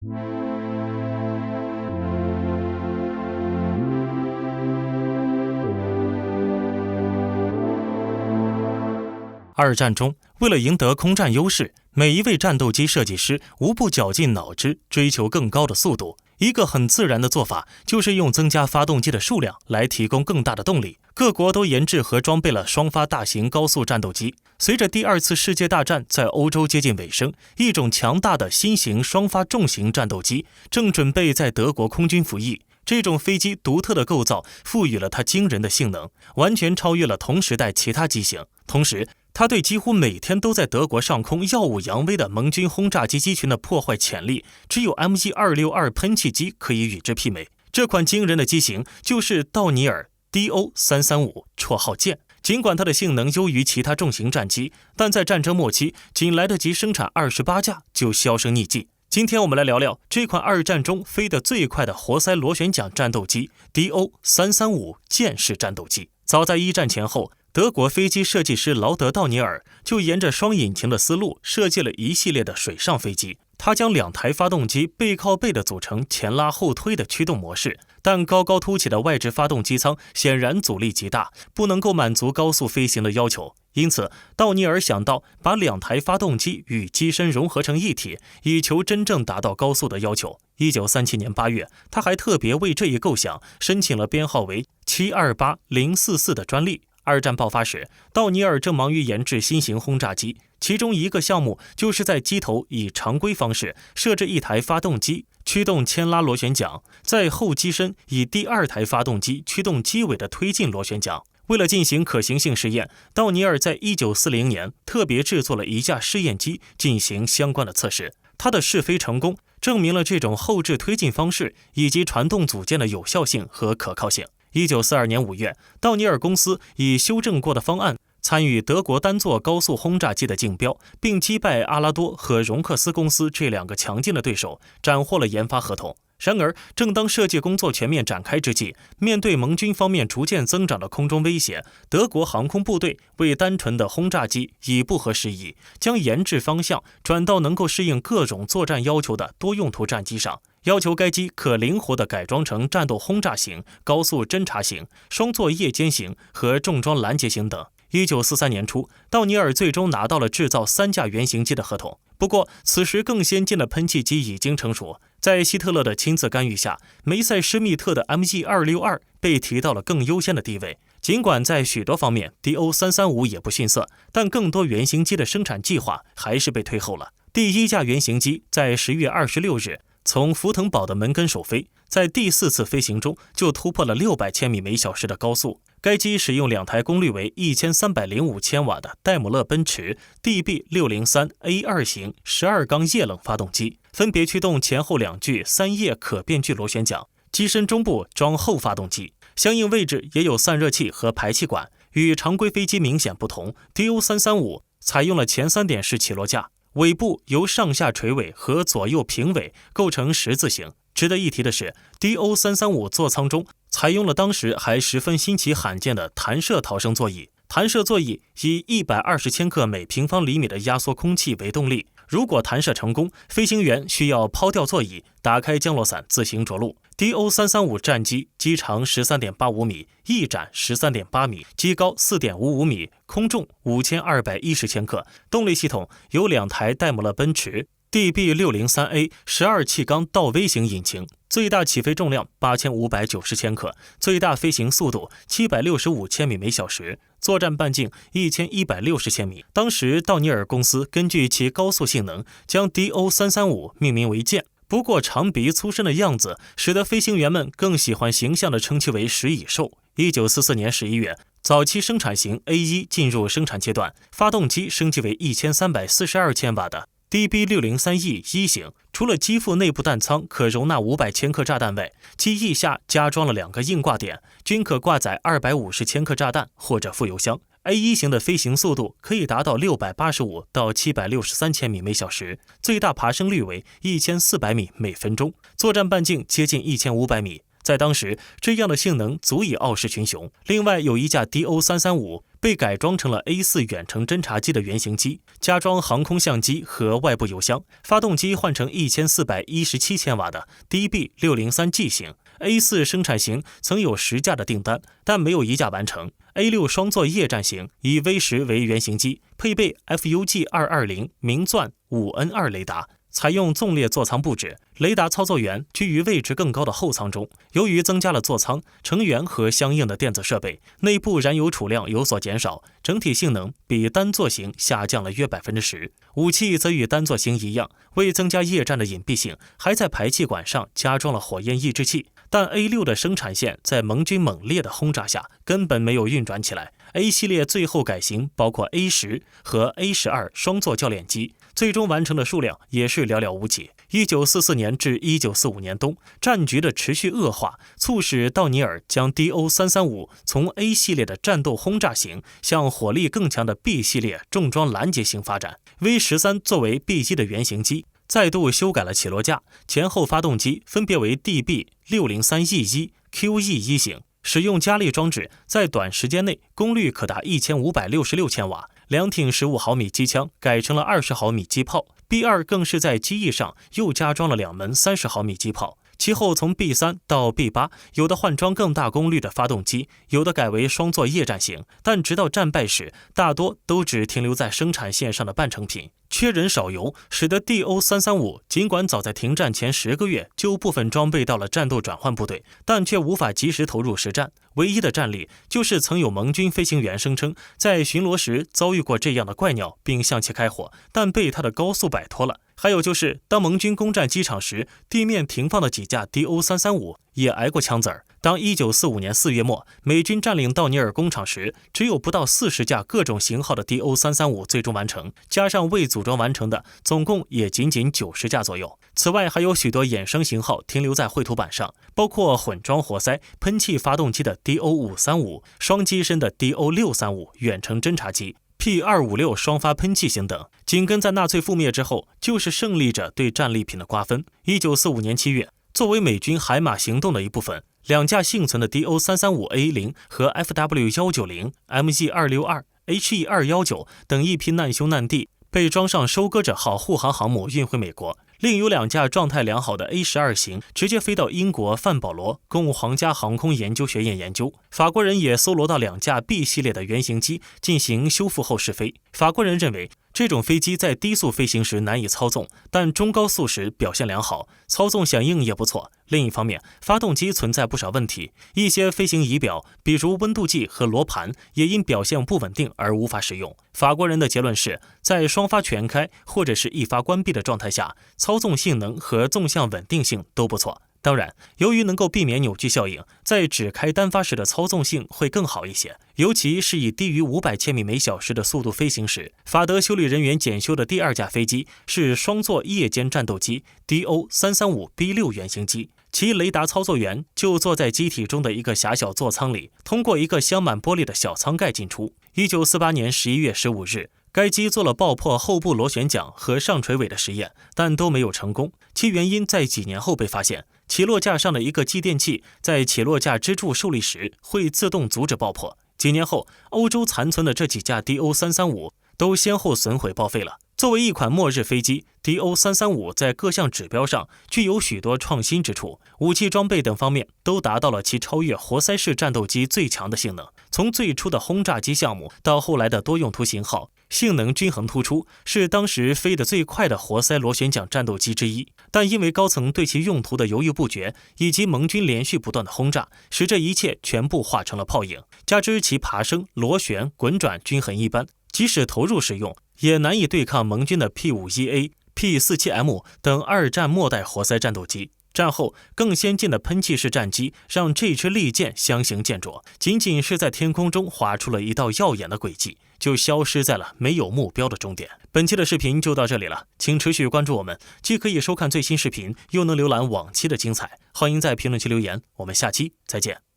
二战中，为了赢得空战优势，每一位战斗机设计师无不绞尽脑汁，追求更高的速度。一个很自然的做法就是用增加发动机的数量来提供更大的动力。各国都研制和装备了双发大型高速战斗机。随着第二次世界大战在欧洲接近尾声，一种强大的新型双发重型战斗机正准备在德国空军服役。这种飞机独特的构造赋予了它惊人的性能，完全超越了同时代其他机型。同时，它对几乎每天都在德国上空耀武扬威的盟军轰炸机机群的破坏潜力，只有 MG262 喷气机可以与之媲美。这款惊人的机型就是道尼尔 DO335， 绰号剑。尽管它的性能优于其他重型战机，但在战争末期仅来得及生产28架就销声匿迹。今天我们来聊聊这款二战中飞得最快的活塞螺旋桨战斗机 DO335 剑式战斗机。早在一战前后，德国飞机设计师劳德·道尼尔就沿着双引擎的思路设计了一系列的水上飞机。他将两台发动机背靠背的组成前拉后推的驱动模式，但高高凸起的外置发动机舱显然阻力极大，不能够满足高速飞行的要求。因此，道尼尔想到把两台发动机与机身融合成一体，以求真正达到高速的要求。1937年8月，他还特别为这一构想申请了编号为728044的专利。二战爆发时，道尼尔正忙于研制新型轰炸机，其中一个项目就是在机头以常规方式设置一台发动机驱动牵拉螺旋桨，在后机身以第二台发动机驱动机尾的推进螺旋桨。为了进行可行性试验，道尼尔在1940年特别制作了一架试验机进行相关的测试。它的试飞成功，证明了这种后置推进方式以及传动组件的有效性和可靠性。1942年5月，道尼尔公司以修正过的方案参与德国单座高速轰炸机的竞标，并击败阿拉多和荣克斯公司这两个强劲的对手，斩获了研发合同。然而，正当设计工作全面展开之际，面对盟军方面逐渐增长的空中威胁，德国航空部队为单纯的轰炸机已不合时宜，将研制方向转到能够适应各种作战要求的多用途战机上，要求该机可灵活地改装成战斗轰炸型、高速侦察型、双座夜间型和重装拦截型等。1943年初，道尼尔最终拿到了制造3架原型机的合同。不过，此时更先进的喷气机已经成熟，在希特勒的亲自干预下，梅塞施密特的 MG262 被提到了更优先的地位。尽管在许多方面 DO335 也不逊色，但更多原型机的生产计划还是被推后了。第一架原型机在10月26日从福腾堡的门根首飞，在第4次飞行中就突破了600千米每小时的高速。该机使用2台功率为1305千瓦的戴姆勒奔驰 DB603A2 型12缸液冷发动机，分别驱动前后2具3叶可变距螺旋桨，机身中部装后发动机，相应位置也有散热器和排气管。与常规飞机明显不同， DO335 采用了前3点式起落架，尾部由上下垂尾和左右平尾构成十字形。值得一提的是， DO335 座舱中采用了当时还十分新奇罕见的弹射逃生座椅。弹射座椅以120千克每平方厘米的压缩空气为动力，如果弹射成功，飞行员需要抛掉座椅，打开降落伞自行着陆。DO335 战机机长 13.85 米，翼展 13.8 米，机高 4.55 米，空重5210千克。动力系统有2台戴姆勒奔驰DB603A 12气缸倒 V 型引擎，最大起飞重量8590千克，最大飞行速度765千米每小时，作战半径1160千米。当时道尼尔公司根据其高速性能，将 DO335 命名为剑。不过长鼻粗身的样子使得飞行员们更喜欢形象地称其为食蚁兽。1944年11月，早期生产型 A1 进入生产阶段，发动机升级为1342千瓦的DB603E 1型，除了机腹内部弹舱可容纳500千克炸弹外，机翼下加装了2个硬挂点，均可挂载250千克炸弹或者副油箱。A1 型的飞行速度可以达到685到763千米每小时，最大爬升率为1400米每分钟，作战半径接近1500米。在当时，这样的性能足以傲视群雄。另外，有一架 DO335被改装成了 A4 远程侦察机的原型机，加装航空相机和外部油箱，发动机换成1417千瓦的 DB603G 型。A4 生产型曾有10架的订单，但没有一架完成。A6 双座夜战型以 V10为原型机，配备 FUG220 明钻 5N2 雷达，采用纵列座舱布置，雷达操作员居于位置更高的后舱中。由于增加了座舱、成员和相应的电子设备，内部燃油储量有所减少，整体性能比单座型下降了约 10%。武器则与单座型一样，为增加夜战的隐蔽性，还在排气管上加装了火焰抑制器。但 A6 的生产线在盟军猛烈的轰炸下根本没有运转起来。A 系列最后改型包括 A10 和 A12 双座教练机，最终完成的数量也是寥寥无几。1944年至1945年冬，战局的持续恶化，促使道尼尔将 DO335 从 A 系列的战斗轰炸型向火力更强的 B 系列重装拦截型发展。V13 作为 B 机的原型机，再度修改了起落架，前后发动机分别为 DB603E1、QE1 型，使用加力装置，在短时间内功率可达1566千瓦。两挺15毫米机枪改成了20毫米机炮， B2 更是在机翼上又加装了2门30毫米机炮。其后从 B3 到 B8， 有的换装更大功率的发动机，有的改为双座夜战型，但直到战败时，大多都只停留在生产线上的半成品。缺人少油，使得 DO335 尽管早在停战前10个月就部分装备到了战斗转换部队，但却无法及时投入实战。唯一的战例就是曾有盟军飞行员声称在巡逻时遭遇过这样的怪鸟，并向其开火，但被他的高速摆脱了。还有就是当盟军攻占机场时，地面停放的几架 DO335 也挨过枪子儿。当1945年4月末美军占领道尼尔工厂时，只有不到40架各种型号的 DO335 最终完成，加上未组装完成的，总共也仅仅90架左右。此外还有许多衍生型号停留在绘图板上，包括混装活塞、喷气发动机的 DO535、双机身的 DO635 远程侦察机、P256 双发喷气型等。紧跟在纳粹覆灭之后，就是胜利者对战利品的瓜分。1945年7月，作为美军海马行动的一部分，2架幸存的 DO335A0 和 FW190、MG262、HE219 等一批难兄难弟被装上收割者号护航航母运回美国。另有2架状态良好的 A12 型直接飞到英国范保罗供皇家航空研究学院研究。法国人也搜罗到2架 B 系列的原型机进行修复后试飞。法国人认为这种飞机在低速飞行时难以操纵，但中高速时表现良好，操纵响应也不错。另一方面，发动机存在不少问题，一些飞行仪表，比如温度计和罗盘，也因表现不稳定而无法使用。法国人的结论是，在双发全开或者是一发关闭的状态下，操纵性能和纵向稳定性都不错。当然，由于能够避免扭矩效应，在只开单发时的操纵性会更好一些，尤其是以低于500千米每小时的速度飞行时。法德修理人员检修的第2架飞机是双座夜间战斗机 DO335B6 原型机，其雷达操作员就坐在机体中的一个狭小座舱里，通过一个镶满玻璃的小舱盖进出。1948年11月15日，该机做了爆破后部螺旋桨和上垂尾的实验，但都没有成功。其原因在几年后被发现，起落架上的一个继电器在起落架支柱受力时会自动阻止爆破。几年后，欧洲残存的这几架 DO335 都先后损毁报废了。作为一款末日飞机， DO335 在各项指标上具有许多创新之处，武器装备等方面都达到了其超越活塞式战斗机最强的性能。从最初的轰炸机项目到后来的多用途型号，性能均衡突出，是当时飞得最快的活塞螺旋桨战斗机之一。但因为高层对其用途的犹豫不决，以及盟军连续不断的轰炸，使这一切全部化成了泡影。加之其爬升、螺旋、滚转均很一般，即使投入使用，也难以对抗盟军的 P51A、P47M 等2战末代活塞战斗机。战后更先进的喷气式战机让这支利剑相形见绌，仅仅是在天空中划出了一道耀眼的轨迹，就消失在了没有目标的终点。本期的视频就到这里了，请持续关注我们，既可以收看最新视频，又能浏览往期的精彩。欢迎在评论区留言，我们下期再见。